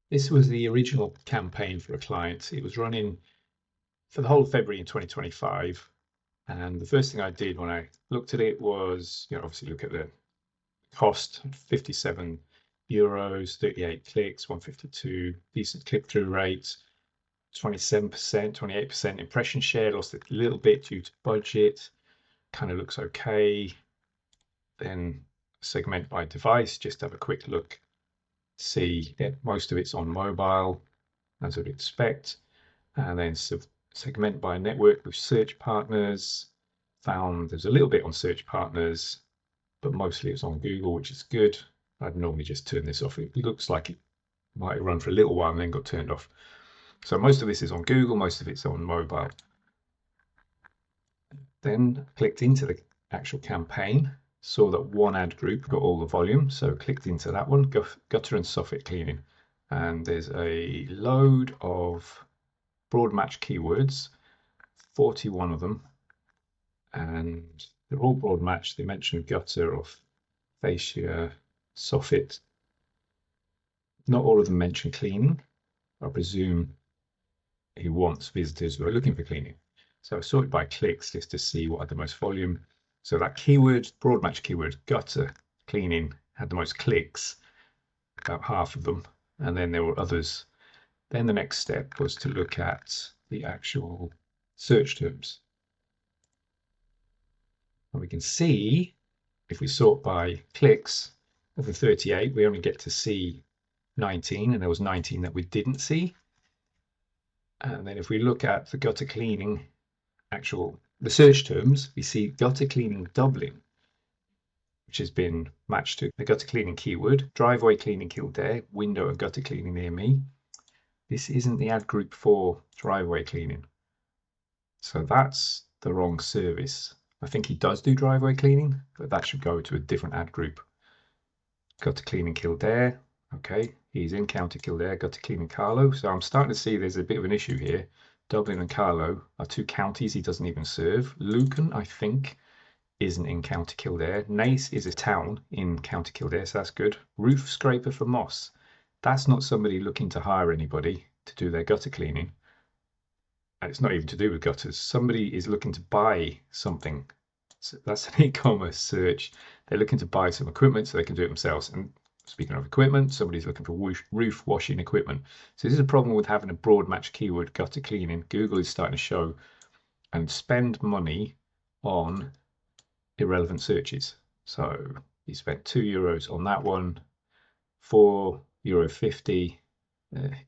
This was the original campaign for a client. It was running for the whole of February in 2025. And the first thing I did when I looked at it was, obviously look at the cost, 57 euros, 38 clicks, 152, decent click-through rates, 27%, 28% impression share, lost a little bit due to budget, kind of looks okay. Then segment by device, just have a quick look, see that most of it's on mobile, as I'd expect. And then segment by network with search partners, found there's a little bit on search partners, but mostly it's on Google, which is good. I'd normally just turn this off. It looks like it might run for a little while and then got turned off. So most of this is on Google, most of it's on mobile. Then clicked into the actual campaign, saw that one ad group got all the volume, so clicked into that one, gutter and soffit cleaning. And there's a load of broad match keywords, 41 of them, and they're all broad match. They mention gutter or fascia, soffit. Not all of them mention cleaning. I presume he wants visitors who are looking for cleaning. So I sorted by clicks just to see what had the most volume. So that keyword, broad match keyword, gutter cleaning, had the most clicks, about half of them. And then there were others. Then the next step was to look at the actual search terms. And we can see, if we sort by clicks, of the 38, we only get to see 19, and there was 19 that we didn't see. And then if we look at the gutter cleaning, the search terms, we see gutter cleaning Dublin, which has been matched to the gutter cleaning keyword, driveway cleaning Kildare, window and gutter cleaning near me. This isn't the ad group for driveway cleaning. So that's the wrong service. I think he does do driveway cleaning, but that should go to a different ad group. Gutter cleaning Kildare. Okay, he's in County Kildare, gutter cleaning Carlow. So I'm starting to see there's a bit of an issue here. Dublin and Carlow are two counties he doesn't even serve. Lucan, I think, isn't in County Kildare. Naas is a town in County Kildare, so that's good. Roof scraper for Moss. That's not somebody looking to hire anybody to do their gutter cleaning. And it's not even to do with gutters. Somebody is looking to buy something. So that's an e-commerce search. They're looking to buy some equipment so they can do it themselves. And speaking of equipment, somebody's looking for roof washing equipment. So this is a problem with having a broad match keyword, gutter cleaning. Google is starting to show and spend money on irrelevant searches. So you spent €2 on that one, €4.50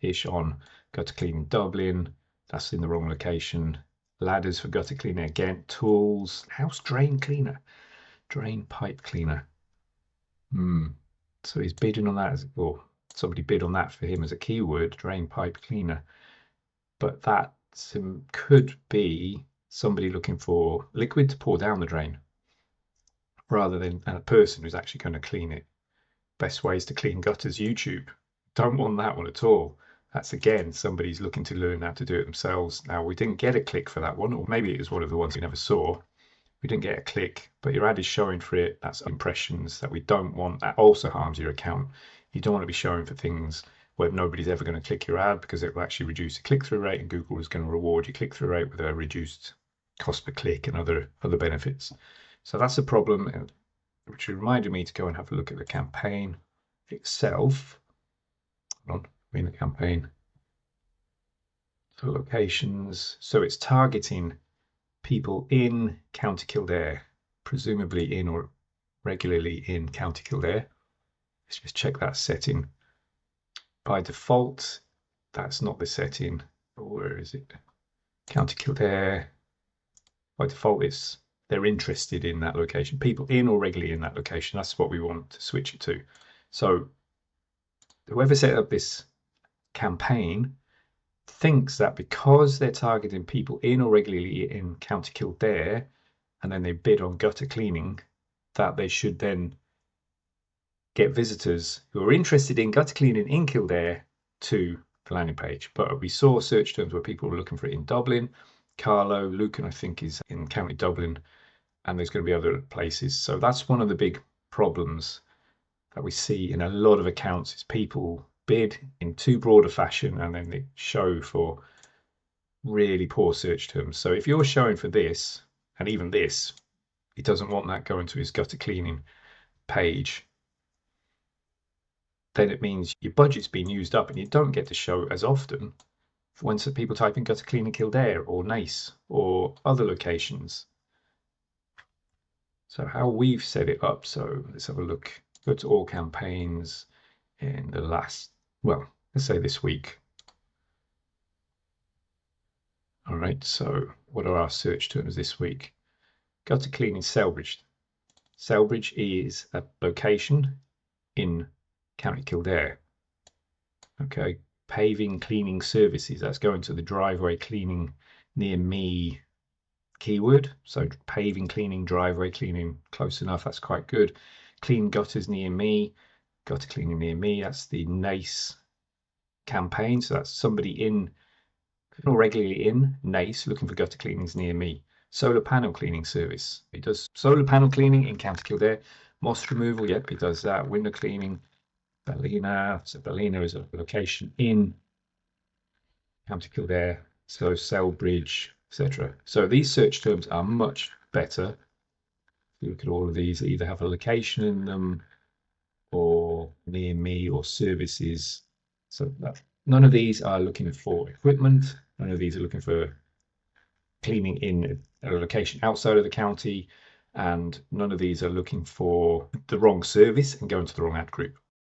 ish on gutter cleaning Dublin. That's in the wrong location. Ladders for gutter cleaning again. Tools, house drain cleaner, drain pipe cleaner. So he's bidding on that, or somebody bid on that for him as a keyword, drain pipe cleaner. But that could be somebody looking for liquid to pour down the drain, rather than a person who's actually going to clean it. Best ways to clean gutters, YouTube. Don't want that one at all. That's again, somebody's looking to learn how to do it themselves. Now, we didn't get a click for that one, or maybe it was one of the ones we never saw. We didn't get a click, but your ad is showing for it. That's impressions that we don't want. That also harms your account. You don't want to be showing for things where nobody's ever going to click your ad, because it will actually reduce the click-through rate, and Google is going to reward your click-through rate with a reduced cost per click and other benefits. So that's a problem, which reminded me to go and have a look at the campaign itself. Hold on, in the campaign. So locations. So it's targeting people in County Kildare, presumably in or regularly in County Kildare. Let's just check that setting. By default, that's not the setting. Where is it? County Kildare. By default, they're interested in that location. People in or regularly in that location. That's what we want to switch it to. So whoever set up this campaign thinks that because they're targeting people in or regularly in County Kildare, and then they bid on gutter cleaning, that they should then get visitors who are interested in gutter cleaning in Kildare to the landing page. But we saw search terms where people were looking for it in Dublin, Carlow, Lucan, I think, is in County Dublin, and there's going to be other places. So that's one of the big problems that we see in a lot of accounts, is people bid in too broad a fashion, and then they show for really poor search terms. So if you're showing for this, and even this, he doesn't want that going to his gutter cleaning page, then it means your budget's been used up and you don't get to show as often when some people type in gutter cleaning Kildare or Naas or other locations. So how we've set it up, so let's have a look. Go to all campaigns in the last, well, let's say this week. All right, so what are our search terms this week? Gutter cleaning Selbridge. Selbridge is a location in County Kildare. Okay, paving cleaning services, that's going to the driveway cleaning near me keyword. So paving cleaning, driveway cleaning, close enough, that's quite good. Clean gutters near me, gutter cleaning near me, that's the Naas campaign. So that's somebody in or regularly in Naas looking for gutter cleanings near me. Solar panel cleaning service, he does solar panel cleaning in County Kildare. Moss removal, yep, he does that. Window cleaning, Ballina. So Ballina is a location in County Kildare. So Selbridge, etc. So these search terms are much better. If you look at all of these, they either have a location in them or near me or services. So none of these are looking for equipment. None of these are looking for cleaning in a location outside of the county. And none of these are looking for the wrong service and going to the wrong ad group.